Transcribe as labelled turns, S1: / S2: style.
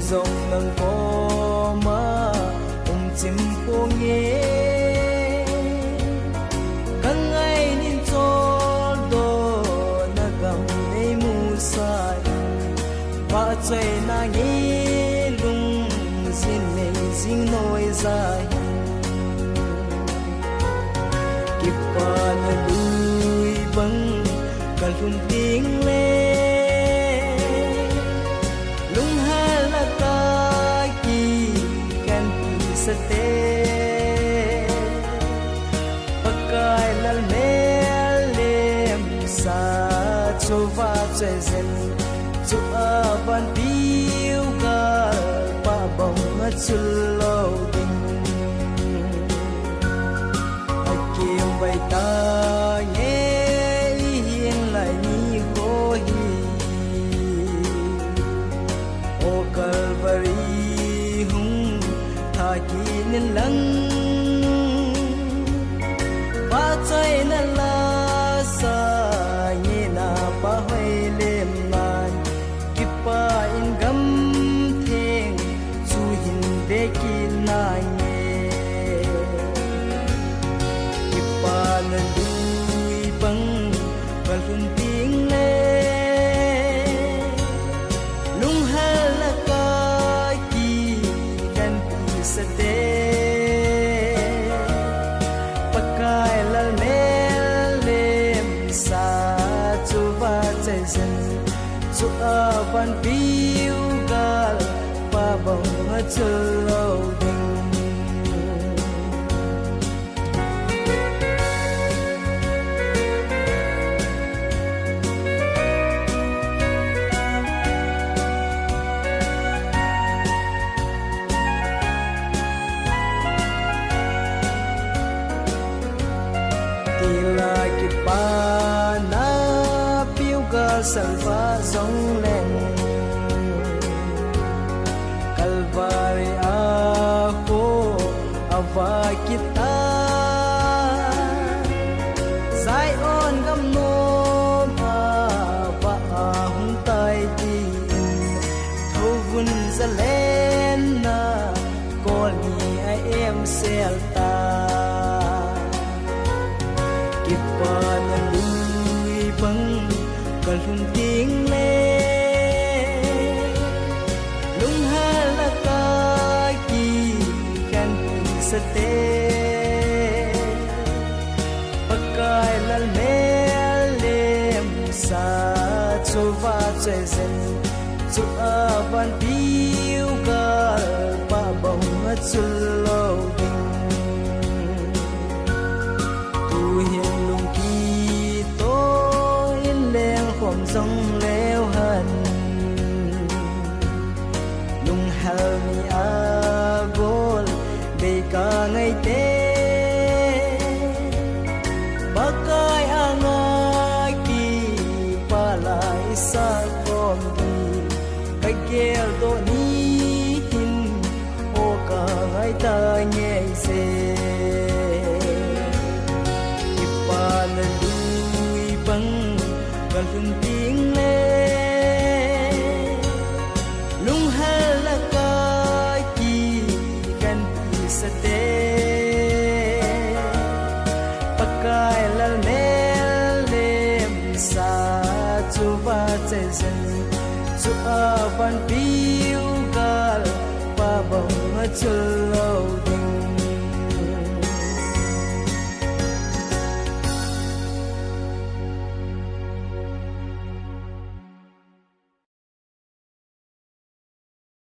S1: dòng nâng có mà chim po nghe căng ngay nín cho đồ na gam nei mu sai ba chơi na nghe lung zin nei zing noi zai kipa na lui bang kalum ting le sate pakai lal melem sa chuwa chezen chu aban piu ka pa bong chulo ding akim bai ta nge yin lai ni ho hi o calvary nên lắng ba chơi na la sa nhẹ na ba hoài lem nan kipa in gam theng chu hin de ki na nhẹ kipa na lui bang bal hun tiếng le lung ha la ka ki kan pi sa de chu aban piu gal pa bong chulo ding tila ki pa na piu gal salva song len Calvary ako ava kita Zion gam no ma pa hung tai di thovun zalen na ko ni ai em selta kipa na lui bang kalhun ting le lung ha la ka ki kan sa te pakai lal melem sa chuwa chezen chu aban piu gal pa bong chulo ding tu hiền lung ki to in leng khom song leo han lung hal mi a gol be ka ngai te bakai anga ki palai sa kom di kai gel do ni hin o ka ngai ta nye se ipan lui bang kalhun ting le lung hala ka ki kan pi sa te pakai lal melem sa chuwa chezen chu aban piu gal pa bong chulo